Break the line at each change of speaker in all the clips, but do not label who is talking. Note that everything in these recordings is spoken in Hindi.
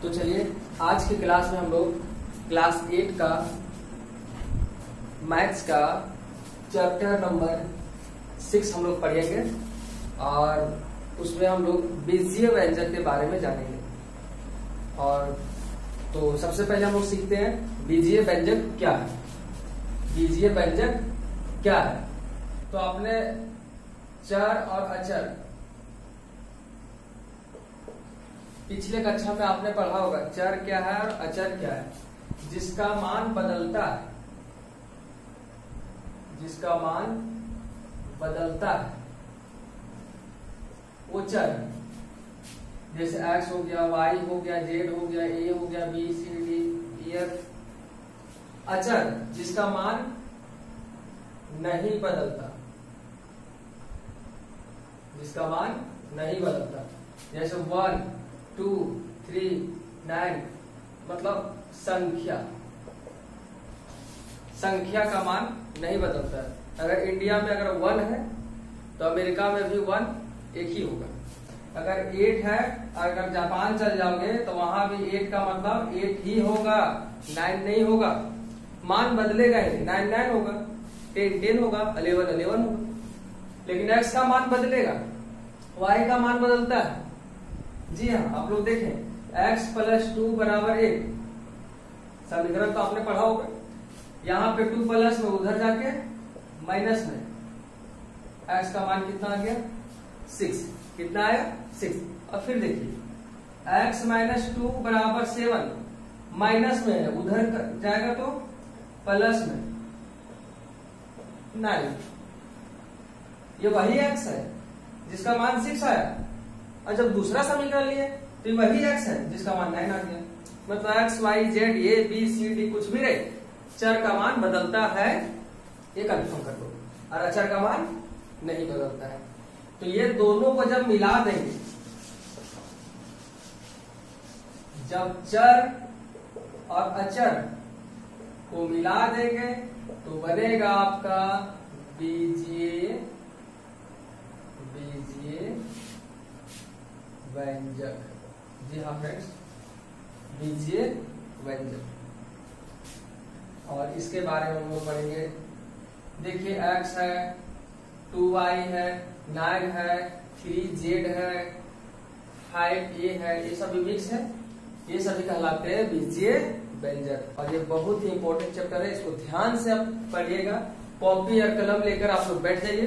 तो चलिए आज की क्लास में हम लोग क्लास 8 का मैथ्स का चैप्टर नंबर 6 हम लोग पढ़ेंगे और उसमें हम लोग बीजीय व्यंजक के बारे में जानेंगे। और तो सबसे पहले हम लोग सीखते हैं बीजीय व्यंजक क्या है। बीजीय व्यंजक क्या है? तो आपने चर और अचर पिछले कक्षा में आपने पढ़ा होगा। चर क्या है और अचर क्या है? जिसका मान बदलता है, जिसका मान बदलता है वो चर है। जैसे x हो गया, y हो गया, z हो गया, a हो गया, b c d e f। अचर जिसका मान नहीं बदलता, जिसका मान नहीं बदलता। जैसे 1 2 3 9 मतलब संख्या, संख्या का मान नहीं बदलता है। अगर इंडिया में अगर 1 है तो अमेरिका में भी 1 एक ही होगा। अगर 8 है, अगर जापान चल जाओगे तो वहां भी 8 का मतलब 8 ही होगा, 9 नहीं होगा। मान बदलेगा ही, 9 9 होगा, 10 10 होगा, 11 11 होगा। लेकिन x का मान बदलेगा, y का मान बदलता है। जी हाँ, आप लोग देखें x + 2 = 8 समीकरण तो आपने पढ़ा होगा। यहाँ पे 2 प्लस में उधर जाके माइनस में x का मान कितना आ गया? 6। कितना आया? 6। और फिर देखिए x - 2 = 7 माइनस में है, उधर जाएगा तो प्लस में 9। ये वही x है जिसका मान 6 आया। और जब दूसरा समीकरण लिए तो ये वही x है जिसका मान 9 आ गया। मतलब x y z a b c d कुछ भी रहे, चर का मान बदलता है, ये कंफर्म कर दो। और अचर का मान नहीं बदलता है। तो ये दोनों को जब मिला देंगे, जब चर और अचर को मिला देंगे तो बनेगा आपका बीजीय व्यंजक। जी हाँ फ्रेंड्स, बीजीय व्यंजक। और इसके बारे में हम लोग पढ़ेंगे। देखिए x है, 2y है, 9 है, 3z है, 5a है, ये सभी मिक्स है। ये सभी कहलाते हैं बीजीय व्यंजक। और ये बहुत ही इंपॉर्टेंट चैप्टर है, इसको ध्यान से आप पढ़िएगा। कॉपी और कलम लेकर आप लोग बैठ जाइए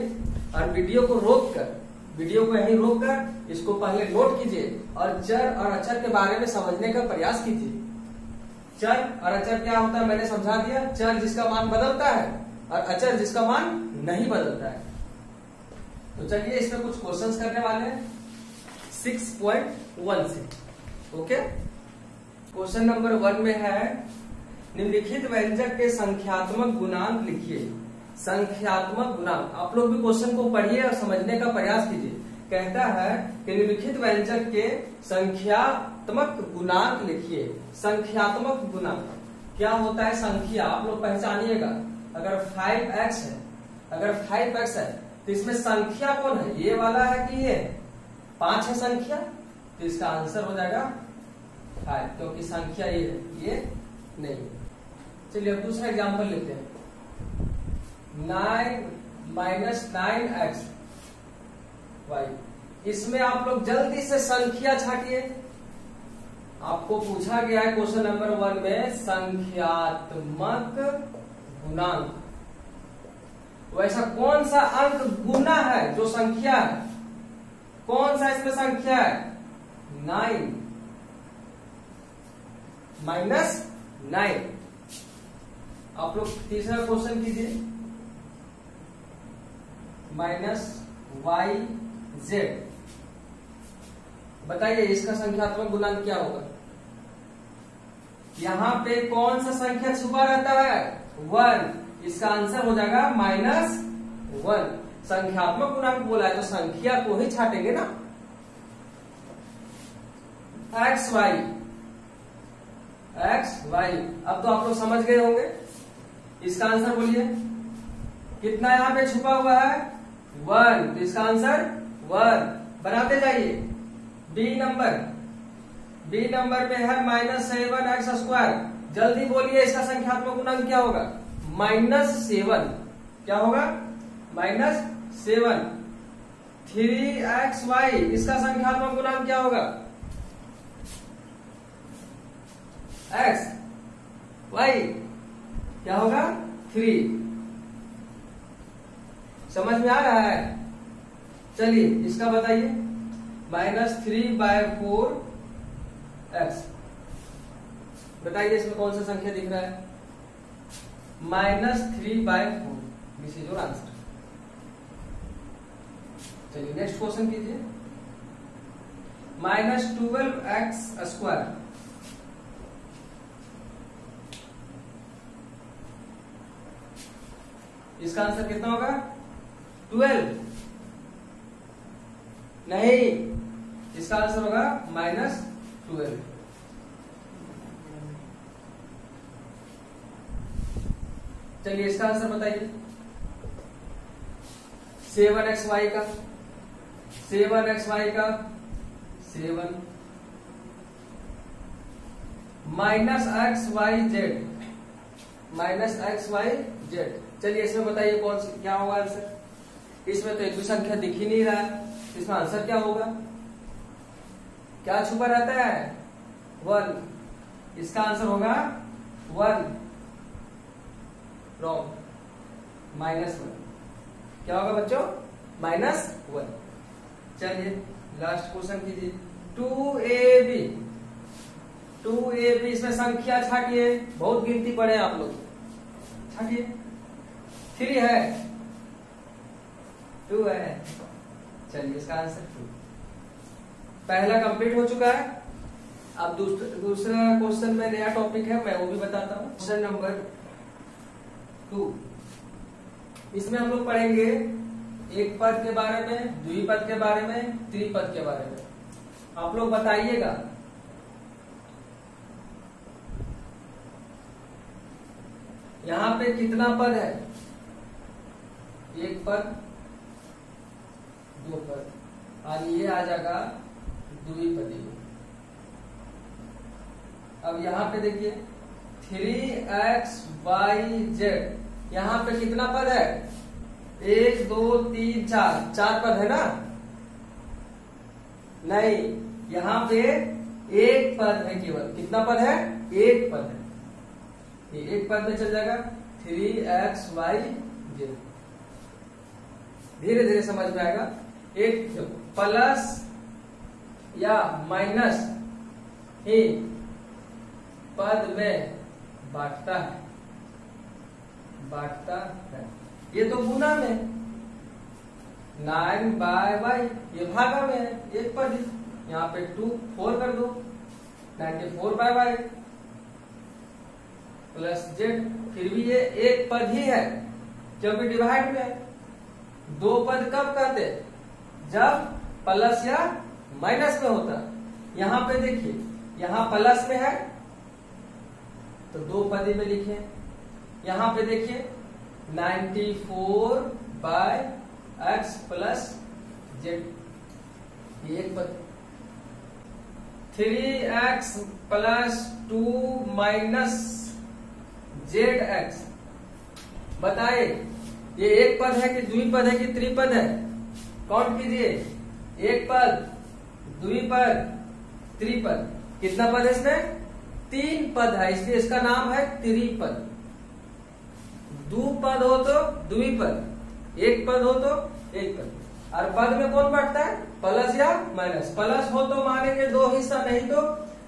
और वीडियो को यहीं रोक कर इसको पहले नोट कीजिए और चर और अचर के बारे में समझने का प्रयास कीजिए। चर और अचर क्या होता है मैंने समझा दिया। चर जिसका मान बदलता है और अचर जिसका मान नहीं बदलता है। तो चलिए इसमें कुछ क्वेश्चंस करने वाले हैं 6.1 से। ओके, क्वेश्चन नंबर 1 में है निम्नलिखित व्यंजक के संख्यात्मक गुणांक लिखिए। संख्यात्मक गुणांक, आप लोग भी क्वेश्चन को पढ़िए और समझने का प्रयास कीजिए। कहता है कि निम्नलिखित व्यंजक के संख्यात्मक गुणांक लिखिए। संख्यात्मक गुणांक क्या होता है? संख्या आप लोग पहचानिएगा। अगर 5x है, अगर 5x है तो इसमें संख्या कौन है? ये वाला है कि ये 5 है संख्या? तो इसका आंसर हो जाएगा 5, क्योंकि संख्या ये है, ये नहीं है। चलिए अब दूसरा एग्जांपल लेते हैं। 9 - 9x y। इसमें आप लोग जल्दी से संख्या छाटिए। आपको पूछा गया है क्वेश्चन नंबर 1 में संख्यात्मक गुणांक। वैसा कौन सा अंक गुना है जो संख्या है? कौन सा इसमें संख्या है? 9 - 9। आप लोग तीसरा क्वेश्चन कीजिए। -yz। बताइए इसका संख्यात्मक गुणांक क्या होगा? यहां पे कौन सा संख्या छुपा रहता है? 1। इसका आंसर हो जाएगा -1। संख्यात्मक गुणांक बोला है तो संख्या को ही छाटेंगे ना। x y। अब तो आप लोग समझ गए होंगे। इसका आंसर बोलिए कितना यहां पे छुपा हुआ है? 1। तो इसका आंसर 1। बनाते जाइए। बी बी नंबर पे है -7x²। जल्दी बोलिए इसका संख्यात्मक गुणांक क्या होगा? -7। क्या होगा? -7। 3xy इसका संख्यात्मक गुणांक क्या होगा? x y क्या होगा? 3। समझ में आ रहा है? चलिए इसका बताइए। -3/4x बताइए इसमें कौन सा संख्या दिख रहा है? -3/4। This is your answer. चलिए नेक्स्ट क्वेश्चन कीजिए। -12x²। इसका आंसर कितना होगा? 12 नहीं, इसका आंसर होगा -12। चलिए इसका आंसर बताइए। 7xy का 7 -xyz। चलिए इसमें बताइए कौन सी क्या होगा आंसर? इसमें तो एक भी संख्या दिख ही नहीं रहा है, इसमें आंसर क्या होगा? क्या छुपा रहता है? 1। इसका आंसर होगा 1। रॉन्ग। -1 क्या होगा बच्चों? -1। चलिए लास्ट क्वेश्चन कीजिए। 2ab इसमें संख्या छाटिए। बहुत गिनती पढ़े आप लोग, छाटिए। 3 है, 2 है। चलिए इसका आंसर 2। पहला कंप्लीट हो चुका है। अब दूसरा क्वेश्चन में नया टॉपिक है, मैं वो भी बताता हूँ। Question number 2। इसमें हम लोग पढ़ेंगे एक पद के बारे में, द्विपद के बारे में, त्रिपद के बारे में। आप लोग बताइएगा यहां पे कितना पद है? एक पद, दो पद, और ये आ जाएगा द्विपदी। अब यहां पे देखिए 3xyz, यहां पे कितना पद है? 1 2 3 4, 4 पद है ना? नहीं, यहां पे एक पद है केवल। कितना पद है? एक पद है। ये एक पद में चल जाएगा 3xyz। धीरे धीरे समझ में आएगा। एक प्लस या माइनस ही पद में बांटता है। ये तो गुना में 9/y, ये भागा में है, एक पद ही। यहाँ पे 2 4 कर दो, 94/y प्लस z। फिर भी ये एक पद ही है क्योंकि डिवाइड में है। दो पद कब कहते? जब प्लस या माइनस में होता। यहां पे देखिए, यहां प्लस में है तो दो पद में लिखे। यहां पे देखिए 94/x प्लस z, ये एक पद। 3x plus 2 minus zx। बताए ये एक पद है कि द्विपद है कि त्रिपद है? काउंट कीजिए। एक पद, द्विपद, त्रिपद। कितना पद है इसमें? 3 पद है, इसलिए इसका नाम है त्रिपद। दो पद हो तो द्विपद, एक पद हो तो एक पद। और पद में कौन बांटता है? प्लस या माइनस। प्लस हो तो मानेंगे 2 हिस्सा, नहीं तो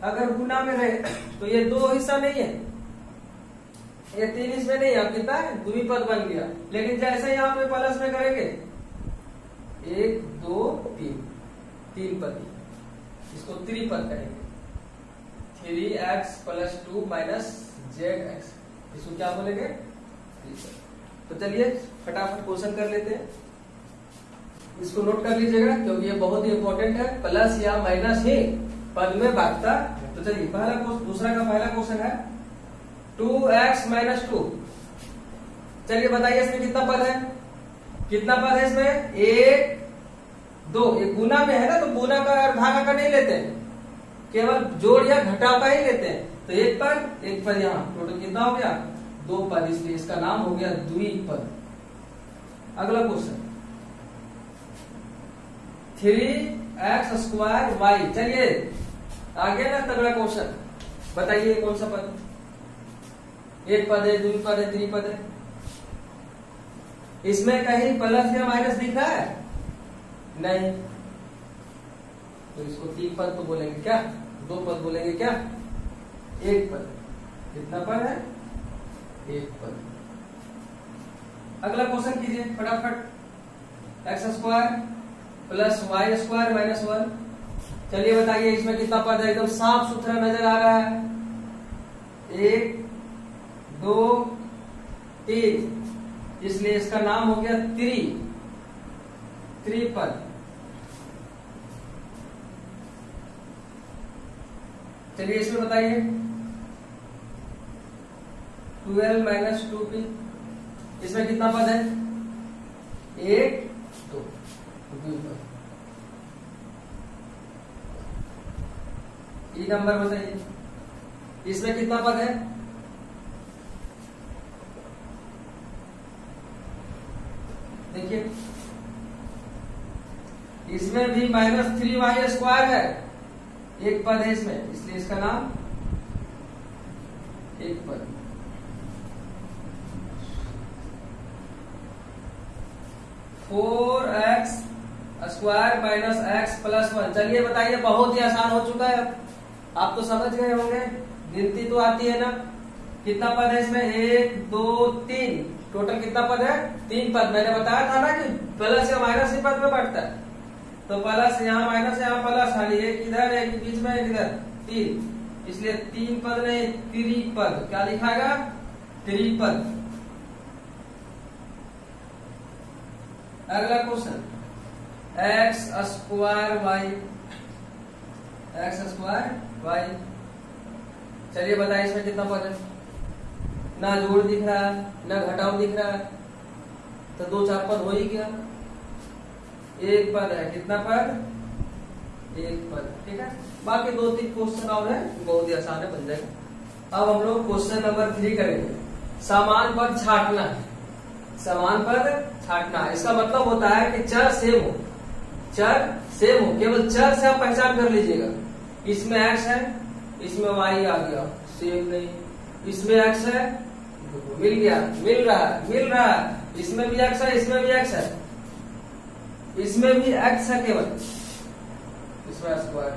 अगर गुना में रहे तो ये 2 हिस्सा नहीं है, ये 3 इसमें नहीं है। कितना है? द्विपद बन गया। लेकिन जैसे यहाँ पे प्लस में करेंगे 1 2 3, 3 पद, इसको त्रिपद कहेंगे। 3x प्लस 2 माइनस zx, इसको क्या बोलेंगे? त्रिपद। तो चलिए फटाफट क्वेश्चन कर लेते हैं। इसको नोट कर लीजिएगा क्योंकि ये बहुत ही इंपॉर्टेंट है। प्लस या माइनस ही पद में बांटता। तो चलिए दूसरा का पहला क्वेश्चन है 2x माइनस 2। चलिए बताइए इसमें कितना पद है? कितना पद है इसमें? 1 2। ये गुना में है ना, तो गुना का भागा का नहीं लेते हैं। केवल जोड़ या घटाव का ही लेते हैं। तो एक पद यहाँ टोटल कितना हो गया 2 पद, इसलिए इसका नाम हो गया द्विपद। अगला क्वेश्चन 3x² चलिए आगे ना अगला क्वेश्चन बताइए कौन सा पद, एक पद है, द्विपद है, त्रिपद है। इसमें कहीं प्लस या माइनस दिख रहा है? नहीं, तो इसको 3 पद तो बोलेंगे क्या, 2 पद बोलेंगे क्या, 1 पद। कितना पद है? 1 पद। अगला क्वेश्चन कीजिए फटाफट। x² + y² - 1। चलिए बताइए इसमें कितना पद है, एकदम साफ सुथरा नजर आ रहा है। 1 2 3, इसलिए इसका नाम हो गया त्रिपद। चलिए इसमें बताइए 12 - 2p, इसमें कितना पद है? 1 2 द्विपद। ई नंबर बताइए इसमें कितना पद है? देखिए इसमें भी -3y² है, 1 पद है इसमें, इसलिए इसका नाम 1 पद। (4x² - x + 1) चलिए बताइए, बहुत ही आसान हो चुका है, आप तो समझ गए होंगे, गिनती तो आती है ना। कितना पद है इसमें? 1 2 3, टोटल कितना पद है? 3 पद। मैंने बताया था ना कि प्लस या माइनस ही पद में बढ़ता है, तो प्लस यहाँ माइनस यहाँ प्लस, खाली एक इधर एक बीच में एक इधर, 3, इसलिए 3 पद नहीं त्रिपद। क्या लिखाएगा? त्रिपद। अगला क्वेश्चन x² चलिए बताइए इसमें कितना पद है? ना जोड़ दिख रहा है ना घटाव दिख रहा है, तो 2 4 पद हो ही गया। 1 पद है, कितना पद? 1 पद, ठीक है। बाकी 2 3 क्वेश्चन और है, बहुत ही आसान है, बन जाएगा। अब हम लोग क्वेश्चन नंबर 3 करेंगे। समान पद छांटना है, समान पद छांटना। इसका मतलब होता है कि चर सेम हो, चर सेम हो, केवल चर से आप पहचान कर लीजिएगा। इसमें x है, इसमें y आ गया, सेम नहीं। इसमें x है, मिल गया, मिल रहा है। इसमें भी x है, इसमें भी x है, इसमें भी x है, केवल इसमें x² है,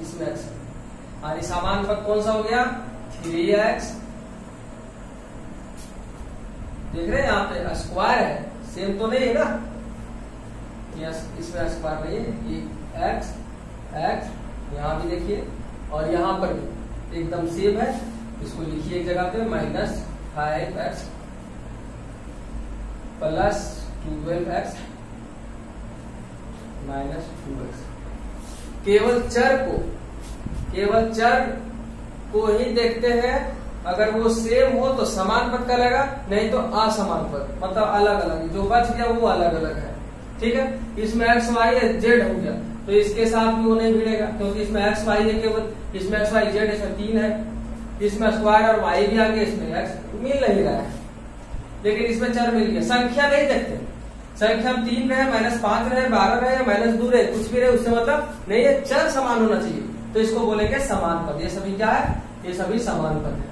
इसमें x है। और समान पद कौन सा हो गया? 3x। देख रहे हैं यहाँ पे स्क्वायर है, सेम तो नहीं है ना, इसमें स्क्वायर नहीं है, ये x यहाँ भी देखिए, और यहाँ पर भी एकदम सेम है। इसको लिखिए एक जगह पे -5x + 12x - 2x। केवल चर को ही देखते हैं, अगर वो सेम हो तो समान पद कहलाएगा, नहीं तो असमान पद, मतलब अलग अलग, जो बच गया वो अलग अलग है, ठीक है। इसमें x y है, z हो गया, तो इसके साथ भी वो नहीं भिड़ेगा, क्योंकि इसमें x y है केवल, इसमें x y z, इसमें 3 है, इसमें स्क्वायर और y भी आ गया, इसमें x मिल नहीं रहा है, लेकिन इसमें चर मिल गया। संख्या नहीं देखते, संख्या 3 रहे, -5 रहे, 12 रहे, -2 रहे, कुछ भी रहे, उससे मतलब नहीं है, चर समान होना चाहिए, तो इसको बोलेंगे समान पद। ये सभी क्या है? ये सभी समान पद है,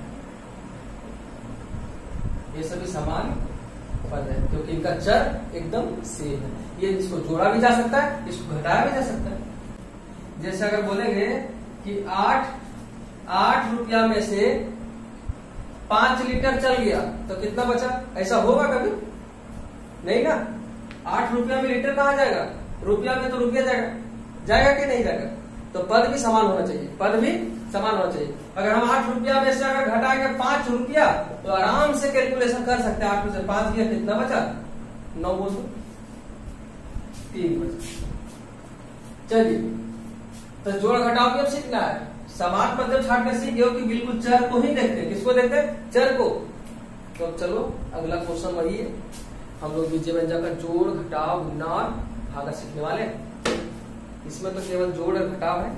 ये सभी समान पद है, क्योंकि इनका चर एकदम सेम है। ये इसको जोड़ा भी जा सकता है, इसको घटाया भी जा सकता है। जैसे अगर बोलेंगे कि 8 रुपया में से 5 लीटर चल गया, तो कितना बचा? ऐसा होगा कभी? नहीं ना। 8 रुपया में लीटर कहाँ जाएगा? रुपया में तो रुपया जाएगा कि नहीं जाएगा? तो पद भी समान होना चाहिए, पद भी समान होना चाहिए। अगर हम 8 रुपया में से अगर घटाएंगे 5 रुपया, तो आराम से कैलकुलेशन कर सकते हैं। 8 में से 5 गया, कितना बचा? 9 बोल 3 बचा। चलिए, तो जोड़ घटाव भी अब सीखना है। समान पद जब छांटने सीख गए हो कि बिल्कुल चर को ही देखते हैं। किसको देखते हैं? चर को। तो चलो अगला क्वेश्चन वही है, हम लोग बीजे व्यंजक का जोड़ घटाव गुणा और भागा सीखने वाले हैं। इसमें तो केवल जोड़ और घटाव है।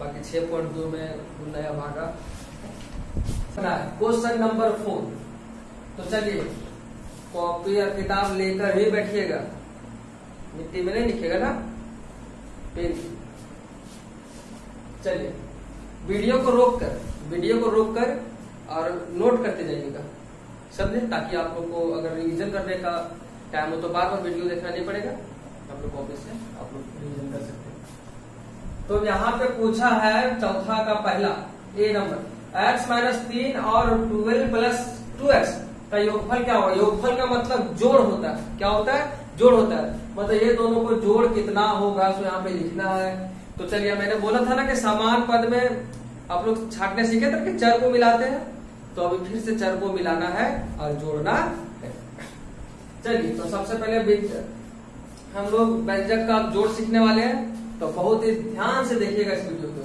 बाकी 6.2 में नया भागा। Question number 4। तो चलिए कॉपी और किताब लेकर ही बैठिएगा, मिट्टी में नहीं लिखेगा ना, पेन। चलिए वीडियो को रोककर और नोट करते जाइएगा, समझे, ताकि आप लोग को अगर रिवीजन करने का टाइम हो तो बार बार वीडियो देखना नहीं पड़ेगा, आप लोग कॉपी से आप लोग रिवीजन कर सकते हैं। तो यहाँ पे पूछा है चौथा का पहला ए नंबर, x - 3 और 12 + 2x का योगफल क्या होगा। योगफल का मतलब जोड़ होता है। क्या होता है? जोड़ होता है। मतलब ये दोनों को जोड़ कितना होगा तो यहाँ पे लिखना है। तो चलिए मैंने बोला था ना कि समान पद में आप लोग छाटने सीखे थे कि चर को मिलाते हैं, तो अभी फिर से चर को मिलाना है और जोड़ना है। चलिए तो सबसे पहले हम लोग व्यंजक का जोड़ सीखने वाले हैं, तो बहुत ही ध्यान से देखिएगा इस वीडियो को।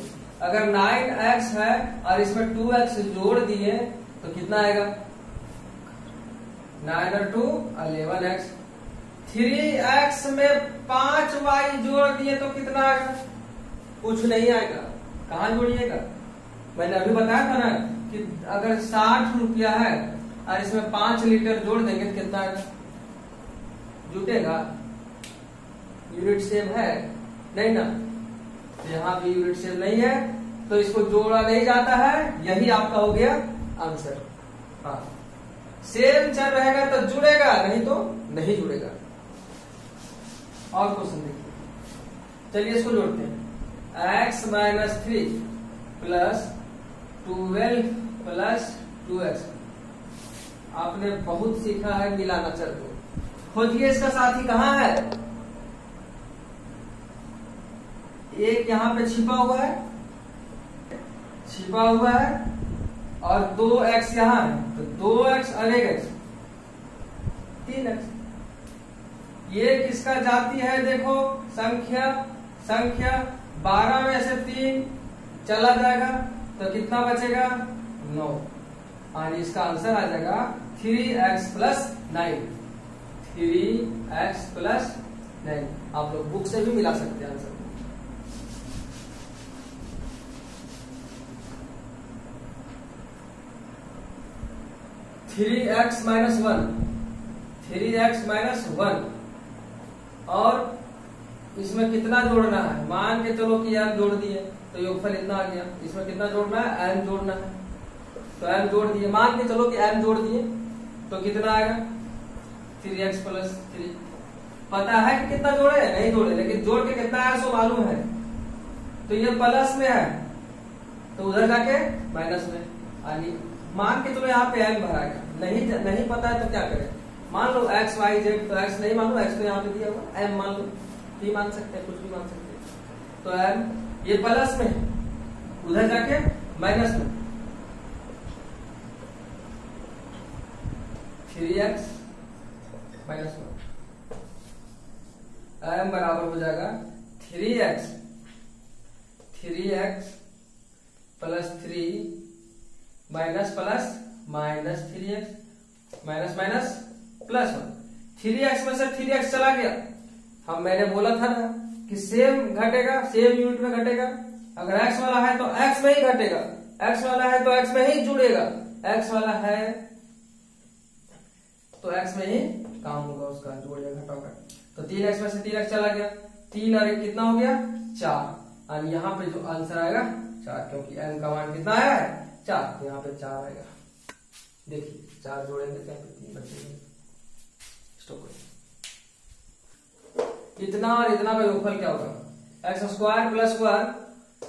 अगर 9x है और इसमें 2x जोड़ दिए तो कितना आएगा? 9 और 2 11x। 3x में 5y जोड़ दिए तो कितना आएगा? कुछ नहीं आएगा। कहाँ जोड़िएगा? मैंने अभी बताया था ना कि अगर 60 रुपया है और इसमें 5 लीटर जोड़ देंगे तो कितना आएगा? जुटेगा? यूनिट सेम है नहीं ना, तो यहाँ भी यूनिट सेम नहीं है, तो इसको जोड़ा नहीं जाता है। यही आपका हो गया आंसर। हाँ, सेम चर रहेगा तो जुड़ेगा, नहीं तो नहीं जुड़ेगा। और क्वेश्चन देखिए, चलिए इसको जोड़ते हैं। x - 3 + 12 + 2x। आपने बहुत सीखा है मिलाना चर को। खोजिए इसका साथी कहाँ है? एक यहाँ पे छिपा हुआ है और 2x यहाँ है, तो 2x और 1x 3x। ये किसका जाती है? देखो संख्या 12 में से 3 चला जाएगा तो कितना बचेगा? 9। और इसका आंसर आ जाएगा 3x + 9। 3x + 9। आप लोग बुक से भी मिला सकते हैं आंसर। -1 3x - 1 और इसमें कितना जोड़ना है? मान के चलो कि m जोड़ दिए तो योगफल इतना आ गया। इसमें कितना जोड़ना है? m जोड़ना है, तो m जोड़ दिए। मान के चलो कि m जोड़ दिए तो कितना आएगा? 3x + 3। पता है कि कितना जोड़े? नहीं जोड़े, लेकिन जोड़ के कितना आया सो मालूम है। तो ये प्लस में है तो उधर जाके माइनस में। आगे मान के चलो यहाँ पे m भराएगा, नहीं पता है तो क्या करें? मान लो x y z, तो x नहीं मान लो, x तो यहाँ पे दिया हुआ, m मान लो, भी मान सकते हैं, कुछ भी मान सकते हैं। तो m ये प्लस में, उधर जाके माइनस में। 3x - 1 m बराबर हो जाएगा 3x + 3 minus plus -3x minus plus 1। 3x में से 3x चला गया। हम मैंने बोला था ना कि सेम घटेगा, सेम यूनिट में घटेगा। अगर x वाला है तो x में ही घटेगा, x वाला है तो x में ही जुड़ेगा, x वाला है तो x में ही काम होगा उसका, जोड़ेगा घटाओगा। तो 3x में से 3x चला गया, 3 और 1 कितना हो गया? 4। और यहाँ पे जो आंसर आएगा 4, क्योंकि m का मान कितना है? 4, तो यहाँ पे 4 आएगा। देखिए 4 जोड़ेंगे तो यहाँ पे 3 बचेंगे। स्टॉप। इतना और इतना का योगफल क्या होगा? x² + 1।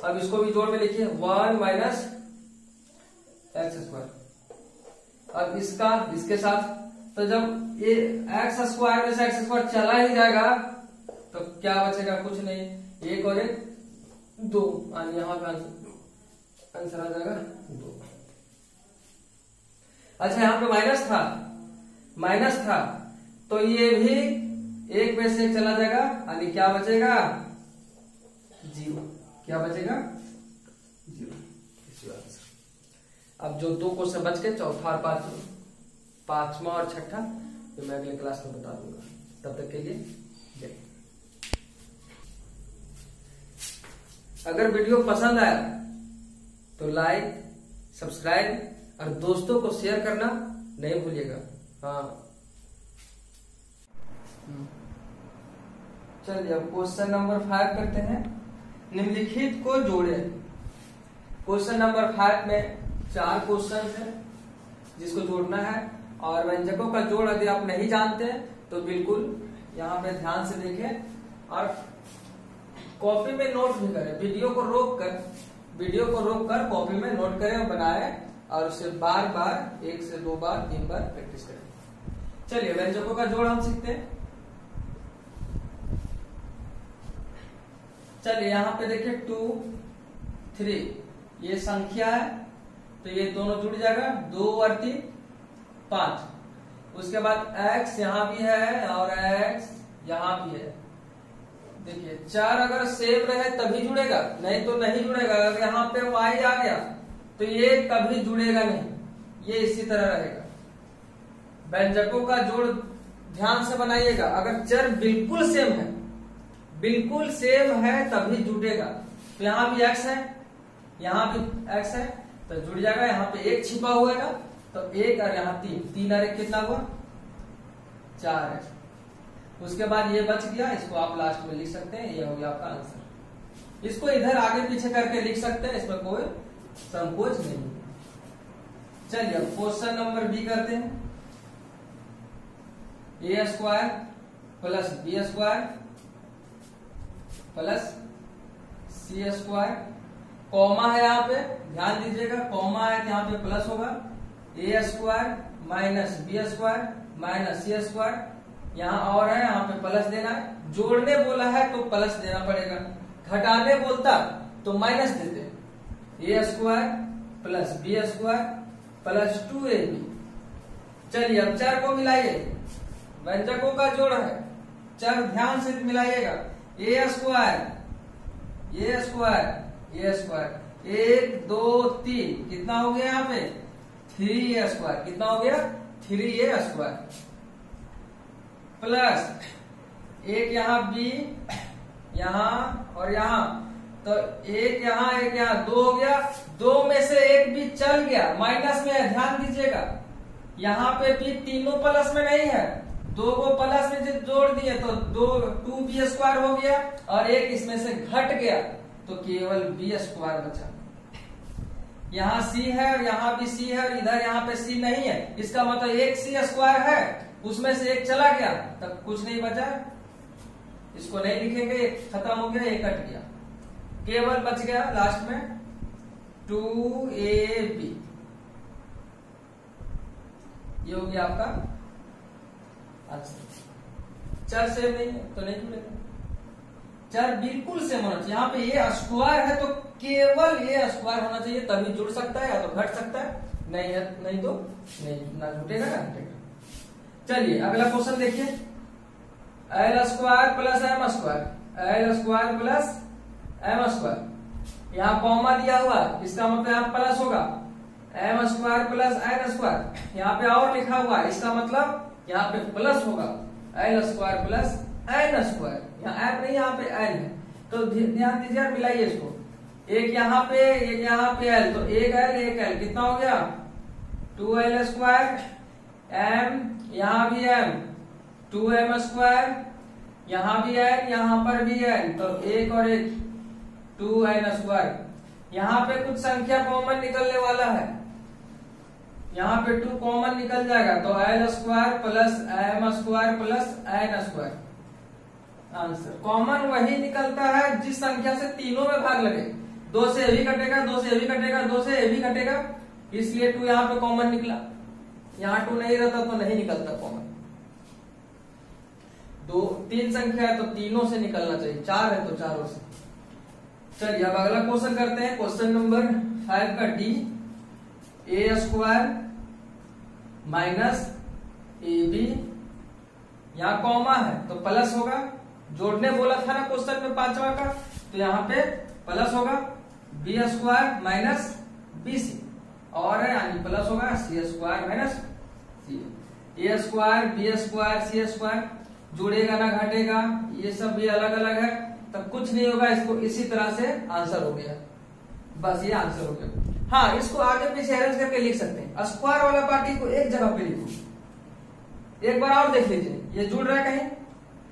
अब इसको भी जोड़ में लिखिए 1 - x²। अब इसका इसके साथ, तो जब ये x² में से x² चला ही जाएगा तो क्या बचेगा? कुछ नहीं, 1 और 1 2। और यहाँ पे आंसर आ जाएगा 2। अच्छा यहाँ पे माइनस था तो ये भी 1 में से 1 चला जाएगा, यानी क्या बचेगा? 0। क्या बचेगा? 0। अब जो 2 क्वेश्चन बच के, चौथा और पांचवा और छठा, तो मैं अगले क्लास में बता दूंगा। तब तक के लिए जय। अगर वीडियो पसंद आया तो लाइक, सब्सक्राइब और दोस्तों को शेयर करना नहीं भूलिएगा। हाँ, चलिए अब क्वेश्चन नंबर 5 करते हैं। निम्नलिखित को जोड़े। क्वेश्चन नंबर 5 में 4 क्वेश्चन है जिसको जोड़ना है, और व्यंजकों का जोड़ यदि आप नहीं जानते तो बिल्कुल यहाँ पे ध्यान से देखें और कॉपी में नोट भी करें। वीडियो को रोककर कॉपी में नोट करें और बनाएं, और उसे बार बार 1 से 2 बार 3 बार प्रैक्टिस करें। चलिए व्यंजकों का जोड़ हम सीखते हैं। चलिए यहाँ पे देखिए 2, 3 ये संख्या है, तो ये दोनों जुड़ जाएगा। 2 और 3 5। उसके बाद x यहाँ भी है और x यहाँ भी है। देखिए 4 अगर सेम रहे तभी जुड़ेगा, नहीं तो नहीं जुड़ेगा। अगर यहाँ पे y आ गया तो ये कभी जुड़ेगा नहीं, ये इसी तरह रहेगा। व्यंजकों का जोड़ ध्यान से बनाइएगा। अगर चर बिल्कुल सेम है तभी जुड़ेगा। तो यहाँ भी x है, यहाँ भी x है, तो जुड़ जाएगा। यहाँ पे 1 छिपा हुआ है ना, तो 1 और यहाँ 3 और 1 कितना हुआ? 4 है। उसके बाद ये बच गया, इसको आप लास्ट में लिख सकते हैं। ये हो गया आपका आंसर। इसको इधर आगे पीछे करके लिख सकते हैं, इसमें कोई संकोच नहीं। चलिए अब क्वेश्चन नंबर बी करते हैं। a² plus b² plus c², comma है यहाँ पे, ध्यान दीजिएगा कॉमा है तो यहाँ पे प्लस होगा। a² minus b² minus c², यहाँ और है, यहाँ पे प्लस देना है। जोड़ने बोला है तो प्लस देना पड़ेगा, घटाने बोलता तो माइनस देते। a² plus b² plus 2ab। चलिए अब चर को मिलाइए। व्यंजकों का जोड़ है, चर ध्यान से मिलाइएगा। a², 1 2 3 कितना हो गया यहाँ पे? 3a²। कितना हो गया? 3a² प्लस 1 यहाँ b, यहाँ और यहाँ, तो 1 यहाँ 1 यहाँ, 2 हो गया। 2 में से 1 भी चल गया, माइनस में है, ध्यान दीजिएगा। यहाँ पे भी तीनों प्लस में नहीं है, 2 को प्लस में जोड़ दिए तो 2b² हो गया, और 1 इसमें से घट गया तो केवल b² बचा। यहाँ c है और यहाँ भी c है, और इधर यहाँ पे c नहीं है, इसका मतलब 1 c² है, उसमें से 1 चला गया तब कुछ नहीं बचा। इसको नहीं लिखेंगे, खत्म हो गया, 1 कट गया, केवल बच गया लास्ट में 2ab। ये हो गया आपका आंसर। चर सेम नहीं है तो नहीं जुड़ेगा। चर बिल्कुल सेम होना चाहिए। यहाँ पे ये स्क्वायर है तो केवल ये स्क्वायर होना चाहिए, तभी जुड़ सकता है, या तो घट सकता है, नहीं है नहीं तो नहीं, ना जुड़ेगा ना घटेगा। चलिए अगला क्वेश्चन देखिए। l² plus m², l² plus m², यहाँ कॉमा दिया हुआ, इसका मतलब यहाँ प्लस होगा। m² प्लस n², यहाँ पे और लिखा हुआ, इसका मतलब यहाँ पे प्लस होगा। l² प्लस n², यहाँ m नहीं, यहाँ पे n है, तो ध्यान दीजिए, मिलाइए इसको। 1 यहाँ पे, 1 यहाँ पे l, तो 1l 1l कितना हो गया? 2l², m यहाँ भी m, 2m², यहाँ भी n, यहाँ पर भी n, तो 1 और 1 2n²। यहाँ पे कुछ संख्या कॉमन निकलने वाला है, यहाँ पे 2 कॉमन निकल जाएगा, तो l² plus m² plus n²। Answer common वही निकलता है जिस संख्या से तीनों में भाग लगे। 2 से ये भी कटेगा, 2 से ये भी कटेगा, 2 से ये भी कटेगा, इसलिए 2 यहाँ पे कॉमन निकला। यहाँ 2 नहीं रहता तो नहीं निकलता कॉमन। 3 संख्या है तो तीनों से निकलना चाहिए, 4 है तो चारों से। चलिए अब अगला क्वेश्चन करते हैं। क्वेश्चन नंबर 5 का डी। a² माइनस ab, यहाँ कॉमा है तो प्लस होगा। जोड़ने बोला था ना क्वेश्चन में 5वां का, तो यहाँ पे प्लस होगा। b² माइनस bc, और है यानी प्लस होगा c² minus c। a² b² c² जुड़ेगा ना घटेगा, ये सब भी अलग अलग है, तब कुछ नहीं होगा, इसको इसी तरह से आंसर हो गया, बस ये आंसर हो गया। हाँ, इसको आगे पीछे अरेंज करके लिख सकते हैं। स्क्वायर वाला पार्टी को एक जगह पे लिखो, एक बार और देख लीजिए, ये जुड़ रहा है कहीं,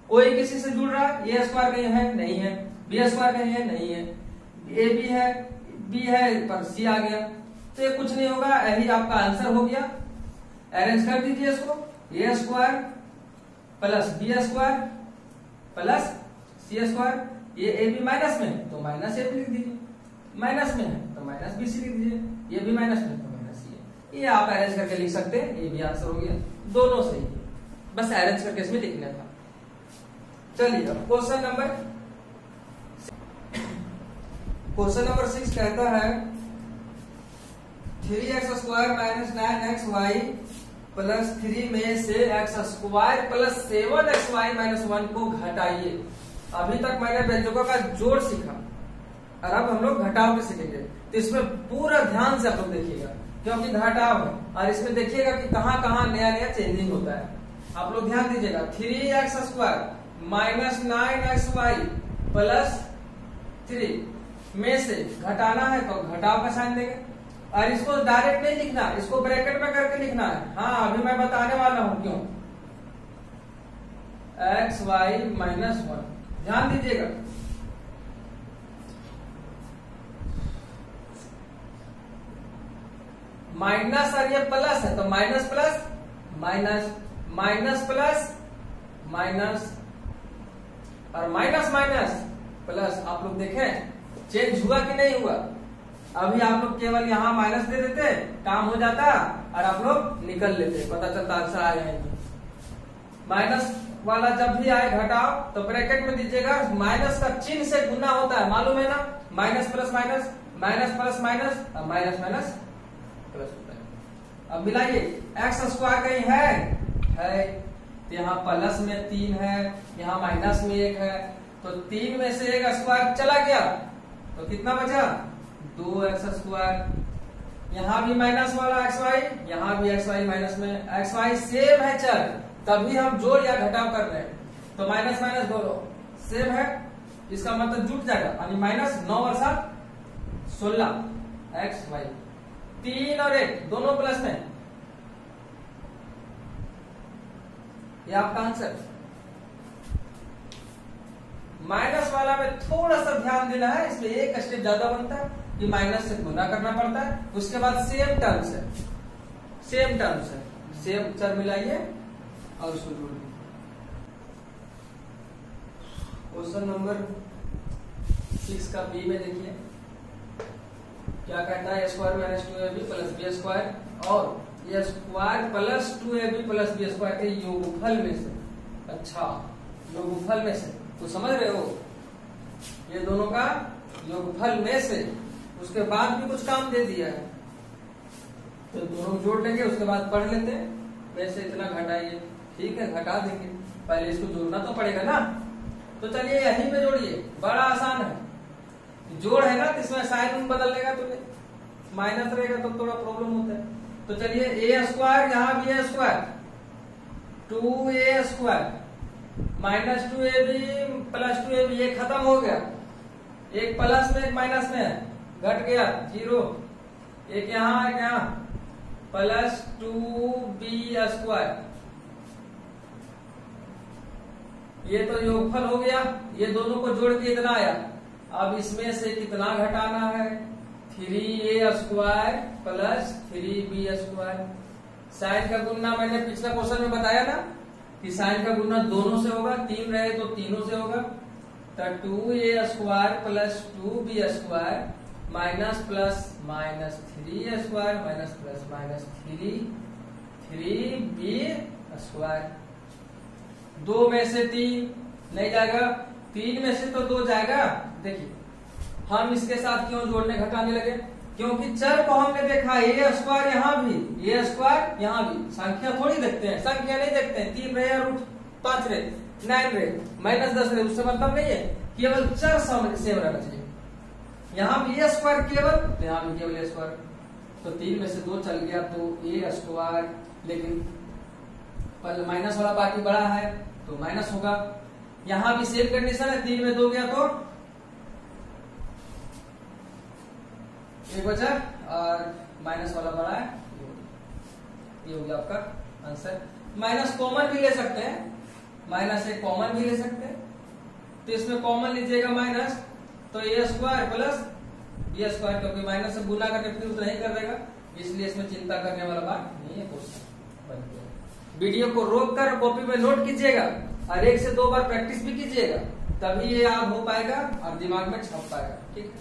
कोई किसी से जुड़ रहा है, ए स्क्वायर कहीं है नहीं है, बी स्क्वायर कहीं है नहीं है, ए बी है, बी है पर सी आ गया, तो ये कुछ नहीं होगा, यही आपका आंसर हो गया। अरेंज कर दीजिए इसको, A square plus B square plus C square, ये ए बी माइनस में तो माइनस ए बी लिख दीजिए, माइनस में है तो माइनस बी सी लिख दीजिए, ये भी माइनस में तो माइनस सी है, ये आप अरेंज करके लिख सकते हैं, ये भी आंसर हो गया, दोनों सही है, बस अरेंज करके इसमें लिखना था। चलिए अब क्वेश्चन नंबर 6 कहता है 3x square minus 9xy plus 3 में से x square plus 7xy minus 1 को घटाइए। अभी तक मैंने व्यंजकों का जोड़ सीखा और अब हम लोग घटाव पे सीखेंगे, तो इसमें पूरा ध्यान से आप लोग देखिएगा क्योंकि घटाव है और इसमें देखिएगा कि कहाँ कहाँ नया नया चेंजिंग होता है। आप लोग ध्यान दीजिएगा, 3x square minus 9xy plus 3 में से घटाना है तो घटाव का साइन देंगे और इसको डायरेक्ट नहीं लिखना, इसको ब्रैकेट में करके लिखना है। हाँ, अभी मैं बताने वाला हूं क्यों। xy माइनस 1, ध्यान दीजिएगा, माइनस और ये प्लस है तो minus plus minus, minus plus minus और माइनस माइनस प्लस। आप लोग देखें चेंज हुआ कि नहीं हुआ। अभी आप लोग केवल यहाँ माइनस दे देते, काम हो जाता और आप लोग निकल लेते, पता चलता आंसर आ जाएगा। माइनस वाला जब भी आए घटाओ तो ब्रैकेट में दीजिएगा, माइनस का चिन्ह से गुना होता है, मालूम है ना, minus plus minus, minus plus minus और माइनस माइनस प्लस होता है। अब मिलाइए, एक्स स्क्वायर कहीं है तो यहाँ प्लस में 3 है, यहाँ माइनस में 1 है, तो 3 में से 1 स्क्वायर चला गया तो कितना बचा, 2x स्क्वायर। यहाँ भी माइनस वाला xy, यहाँ भी xy माइनस में, xy सेम है चल, तभी हम जोड़ या घटाव कर रहे हैं, तो माइनस माइनस दोनों सेम है, इसका मतलब जुट जाएगा, यानी माइनस 9 और 7 16 xy, 3 और 1 दोनों प्लस में, ये आपका आंसर। माइनस वाला में थोड़ा सा ध्यान देना है, इसमें एक स्टेप ज्यादा बनता है कि माइनस से गुना करना पड़ता है, उसके बाद सेम टर्म्स है, सेम चर मिलाइए और उसको जोड़िए। क्वेश्चन नंबर 6 का बी में देखिए क्या कहता है, square minus 2ab plus B square और ये square plus 2ab plus B square के योगफल में से। अच्छा, योगफल में से तो समझ रहे हो, ये दोनों का योगफल में से, उसके बाद भी कुछ काम दे दिया है तो दोनों जोड़ लेंगे, उसके बाद पढ़ लेते हैं वैसे इतना घटाइए, ठीक है घटा देंगे, पहले इसको जोड़ना तो पड़ेगा ना। तो चलिए यहीं पे जोड़िए, बड़ा आसान है, जोड़ है ना, इसमें साइन बदलने का तो माइनस रहेगा तो थोड़ा प्रॉब्लम होता है। तो चलिए ए स्क्वायर, यहाँ भी A square, 2a square minus 2ab plus 2ab, ये खत्म हो गया, एक प्लस में एक माइनस में है, घट गया 0, एक यहाँ एक यहाँ, प्लस 2b स्क्वायर, ये तो योगफल हो गया, ये दोनों को जोड़ के इतना आया। अब इसमें से कितना घटाना है, 3a square plus 3b square. Sign का गुना मैंने पिछला क्वेश्चन में बताया ना कि साइन का गुना दोनों से होगा, 3 रहे तो तीनों से होगा, तो 2a square plus 2b square minus plus minus 3a square minus plus minus 3b square. 2 में से 3 नहीं जाएगा, 3 में से तो 2 जाएगा। देखिए हम इसके साथ क्यों जोड़ने घटाने लगे, क्योंकि चर को हमने देखा ए स्क्वायर यहाँ भी, ए स्क्वायर यहाँ भी, संख्या थोड़ी देखते हैं, संख्या नहीं देखते हैं, 3 रहे और 5 रहे, 9 रहे, माइनस 10 रहे, उससे मतलब नहीं है, केवल चर सेम रहना चाहिए। यहाँ भी ए स्क्वायर केवल, तो यहाँ भी केवल ए स्क्वायर, तो 3 में से 2 चल गया तो ए स्क्वायर, लेकिन माइनस वाला पार्टी बड़ा है तो माइनस होगा, यहां भी सेम कंडीशन है, 3 में 2 गया तो 1 बचा और माइनस वाला बड़ा है, ये हो गया आपका आंसर। माइनस कॉमन भी ले सकते हैं, माइनस एक कॉमन भी ले सकते हैं, तो इसमें कॉमन लीजिएगा माइनस, तो ए स्क्वायर प्लस बी स्क्वायर, क्योंकि माइनस से गुना करके फिर नहीं कर देगा, इसलिए इसमें चिंता करने वाला बात नहीं है। क्वेश्चन बन गया। वीडियो को रोक कर कॉपी में नोट कीजिएगा और 1 से 2 बार प्रैक्टिस भी कीजिएगा, तभी ये याद हो पाएगा और दिमाग में छप पाएगा। ठीक है,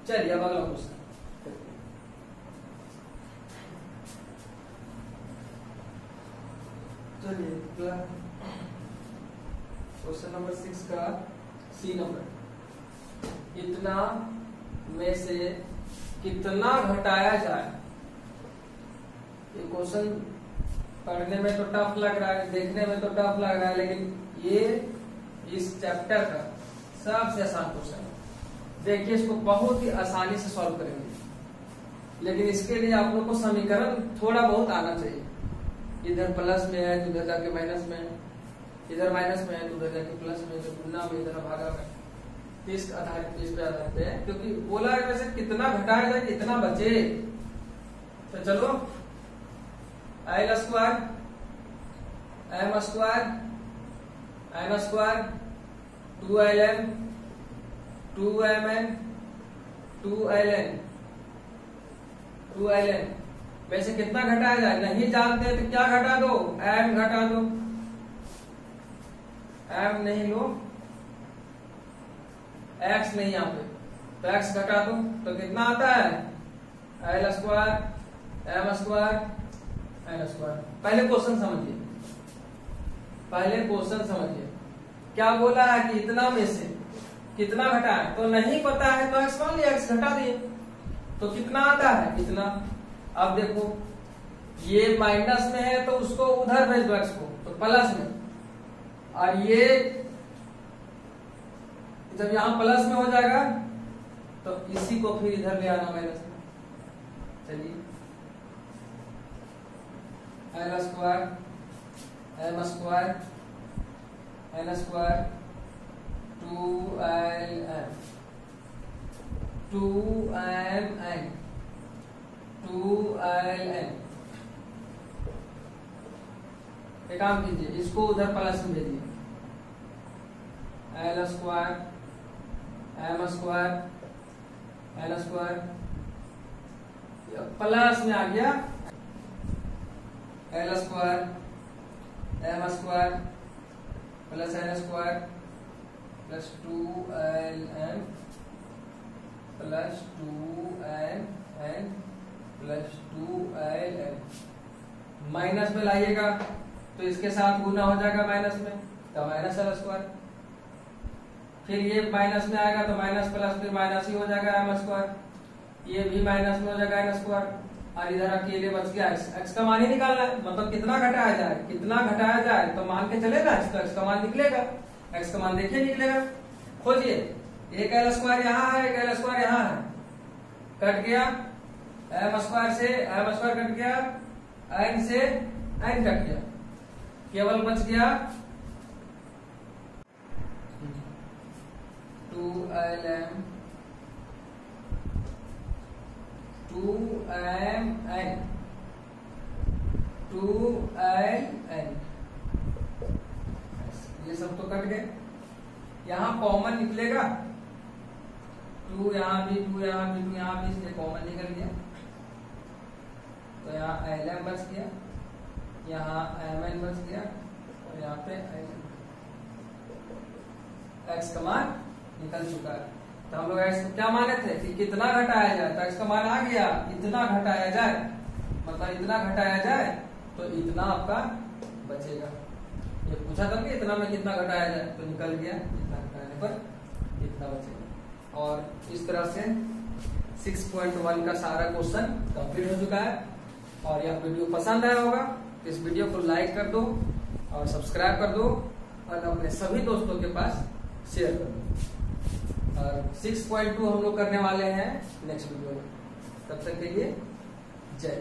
चलिए अब अगला क्वेश्चन। चलिए क्वेश्चन नंबर 6 का सी नंबर, इतना में से कितना घटाया जाए। ये क्वेश्चन पढ़ने में तो टफ लग रहा है, देखने में तो टफ लग रहा है, लेकिन ये इस चैप्टर का सबसे आसान क्वेश्चन है। देखिए इसको बहुत ही आसानी से सॉल्व करेंगे, लेकिन इसके लिए आप लोग को समीकरण थोड़ा बहुत आना चाहिए। इधर प्लस में है तो उधर जाके माइनस में है, इधर माइनस में है तो उधर जाके प्लस में, इधर गुना में, इधर भागा में, इस आधारित इस पे आधारित है, क्योंकि बोला है वैसे कितना घटाया जाए कितना बचे। तो चलो l square m square n square 2ln 2mn 2ln वैसे कितना घटाया जाए, नहीं जानते तो क्या घटा दो, एम घटा दो, एम नहीं लो, एक्स नहीं यहाँ पे, तो एक्स घटा दो तो कितना आता है, l square m square n square. पहले क्वेश्चन समझिए, पहले क्वेश्चन समझिए, क्या बोला है कि इतना में से कितना घटा है, तो नहीं पता है तो एक्स मान लिया, एक्स घटा दिए तो कितना आता है इतना। अब देखो ये माइनस में है तो उसको उधर भेज दो एक्स को, तो प्लस में, और ये जब यहां प्लस में हो जाएगा तो इसी को फिर इधर ले आना माइनस में। चलिए l square m square n square 2ln 2ln एक काम कीजिए, इसको उधर प्लस में भेजिए, l square m square n square plus में आ गया, l square m square plus n square plus 2ln plus 2n plus 2ln minus में लाइएगा तो इसके साथ गुना हो जाएगा माइनस में, तो माइनस एल स्क्वायर, फिर ये माइनस में आएगा तो माइनस प्लस फिर माइनस ही हो जाएगा एम स्क्वायर, ये भी माइनस में हो जाएगा एन स्क्वायर, और इधर अकेले बच गया एक्स का मान ही निकालना है, मतलब कितना घटाया जाए, कितना घटाया जाए तो मान के चलेगा एक्स का मान निकलेगा, एक्स का मान देखिए निकलेगा। खोजिए, एक एल स्क्वायर यहाँ है, एक एल स्क्वायर यहाँ है, कट गया, एम स्क्वायर से एम स्क्वायर कट गया, एन से एन कट गया, केवल बच गया 2ln 2mn 2ln ये सब तो कट गए, यहाँ कॉमन निकलेगा, 2 यहाँ भी 2 यहाँ भी 2 यहाँ भी, इसलिए कॉमन निकल गया, तो यहाँ ln बच गया, यहाँ mn बच गया, और यहाँ पे x का मान निकल चुका है। तो हम लोग x को क्या माने थे कि कितना घटाया जाए, तो x का मान आ गया, इतना घटाया जाए, मतलब इतना घटाया जाए तो इतना आपका बचेगा। ये पूछा था कि इतना में कितना घटाया जाए, तो निकल गया इतना घटाने पर इतना बचेगा। और इस तरह से 6.1 का सारा क्वेश्चन कंप्लीट हो चुका है। और यह वीडियो पसंद आया होगा तो इस वीडियो को लाइक कर दो और सब्सक्राइब कर दो और अपने सभी दोस्तों के पास शेयर कर दो। और 6.2 हम लोग करने वाले हैं नेक्स्ट वीडियो में। तब तक के लिए जय।